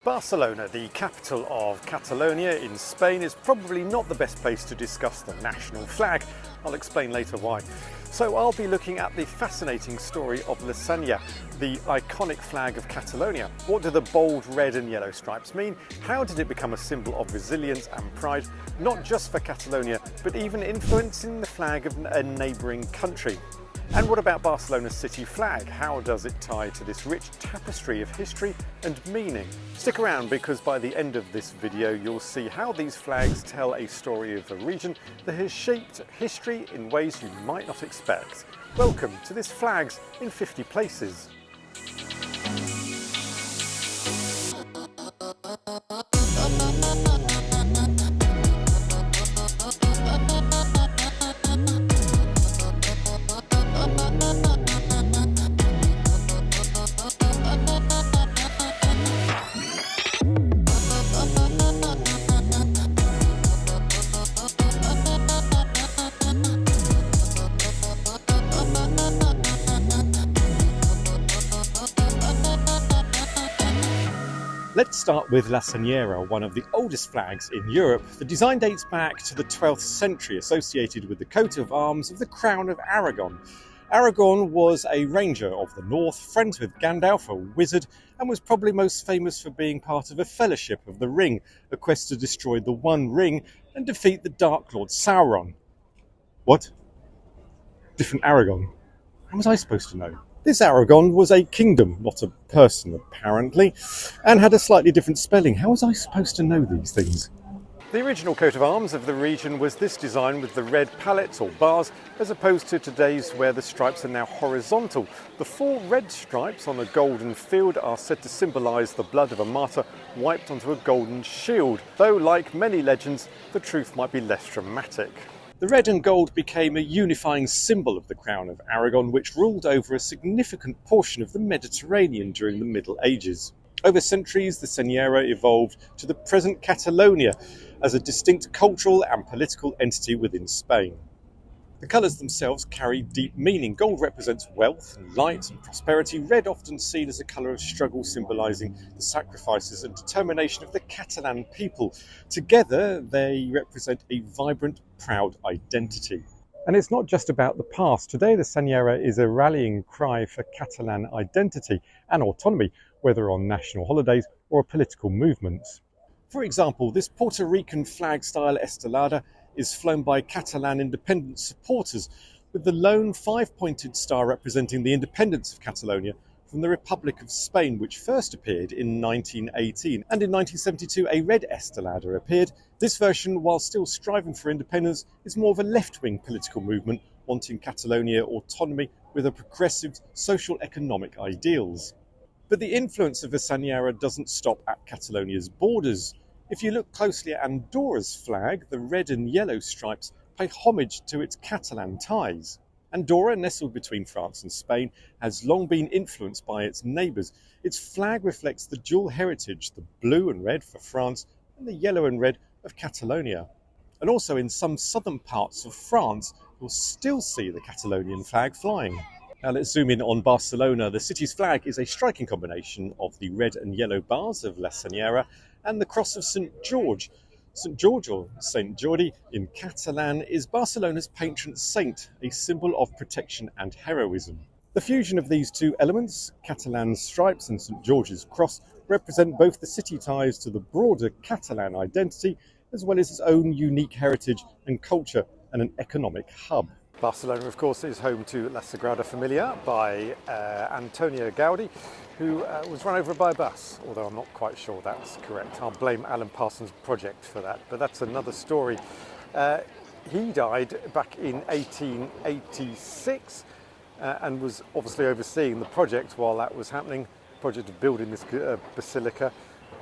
Barcelona, the capital of Catalonia in Spain, is probably not the best place to discuss the national flag. I'll explain later why. So I'll be looking at the fascinating story of the Senyera, the iconic flag of Catalonia. What do the bold red and yellow stripes mean? How did it become a symbol of resilience and pride, not just for Catalonia, but even influencing the flag of a neighbouring country? And what about Barcelona's city flag? How does it tie to this rich tapestry of history and meaning? Stick around, because by the end of this video you'll see how these flags tell a story of a region that has shaped history in ways you might not expect. Welcome to this Flags in 50 Places. Let's start with La Senyera, one of the oldest flags in Europe. The design dates back to the 12th century, associated with the coat of arms of the Crown of Aragon. Aragon was a ranger of the north, friends with Gandalf, a wizard, and was probably most famous for being part of a Fellowship of the Ring, a quest to destroy the One Ring and defeat the Dark Lord Sauron. What? Different Aragon? How was I supposed to know? This Aragon was a kingdom, not a person apparently, and had a slightly different spelling. How was I supposed to know these things? The original coat of arms of the region was this design with the red pallets or bars, as opposed to today's where the stripes are now horizontal. The four red stripes on a golden field are said to symbolise the blood of a martyr wiped onto a golden shield, though like many legends, the truth might be less dramatic. The red and gold became a unifying symbol of the Crown of Aragon, which ruled over a significant portion of the Mediterranean during the Middle Ages. Over centuries, the Senyera evolved to the present Catalonia as a distinct cultural and political entity within Spain. The colours themselves carry deep meaning. Gold represents wealth and light and prosperity. Red, often seen as a colour of struggle, symbolising the sacrifices and determination of the Catalan people. Together, they represent a vibrant, proud identity. And it's not just about the past. Today, the Senyera is a rallying cry for Catalan identity and autonomy, whether on national holidays or political movements. For example, this Puerto Rican flag-style estelada is flown by Catalan independence supporters, with the lone five-pointed star representing the independence of Catalonia from the Republic of Spain, which first appeared in 1918. And in 1972, a red estelada appeared. This version, while still striving for independence, is more of a left-wing political movement wanting Catalonia autonomy with a progressive social-economic ideals. But the influence of the Senyera doesn't stop at Catalonia's borders. If you look closely at Andorra's flag, the red and yellow stripes pay homage to its Catalan ties. Andorra, nestled between France and Spain, has long been influenced by its neighbours. Its flag reflects the dual heritage, the blue and red for France and the yellow and red of Catalonia. And also in some southern parts of France, you'll still see the Catalonian flag flying. Now let's zoom in on Barcelona. The city's flag is a striking combination of the red and yellow bars of La Senyera and the cross of St. George. St. George, or Saint Jordi in Catalan, is Barcelona's patron saint, a symbol of protection and heroism. The fusion of these two elements, Catalan's stripes and St. George's cross, represent both the city ties to the broader Catalan identity, as well as its own unique heritage and culture and an economic hub. Barcelona, of course, is home to La Sagrada Familia by Antonio Gaudi, who was run over by a bus, although I'm not quite sure that's correct. I'll blame Alan Parsons' project for that, but that's another story. He died back in 1886 and was obviously overseeing the project while that was happening, the project of building this basilica,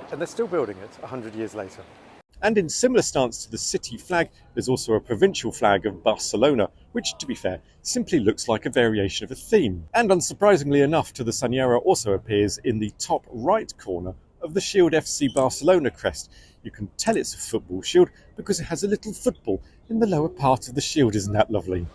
and they're still building it 100 years later. And in similar stance to the city flag, there's also a provincial flag of Barcelona, which, to be fair, simply looks like a variation of a theme. And unsurprisingly enough, to the Senyera also appears in the top right corner of the Shield FC Barcelona crest. You can tell it's a football shield because it has a little football in the lower part of the shield. Isn't that lovely?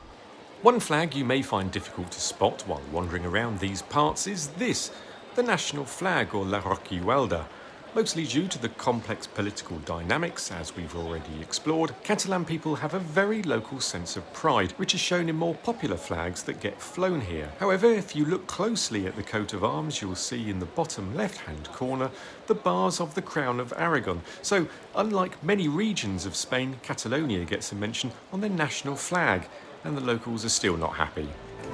One flag you may find difficult to spot while wandering around these parts is this, the national flag, or La Roquigualda. Mostly due to the complex political dynamics, as we've already explored, Catalan people have a very local sense of pride, which is shown in more popular flags that get flown here. However, if you look closely at the coat of arms, you'll see in the bottom left-hand corner the bars of the Crown of Aragon. So, unlike many regions of Spain, Catalonia gets a mention on their national flag, and the locals are still not happy.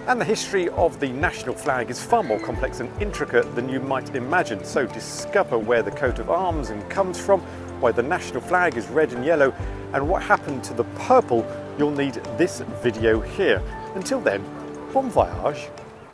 And the history of the national flag is far more complex and intricate than you might imagine. So discover where the coat of arms comes from, why the national flag is red and yellow, and what happened to the purple. You'll need this video here. Until then, bon voyage.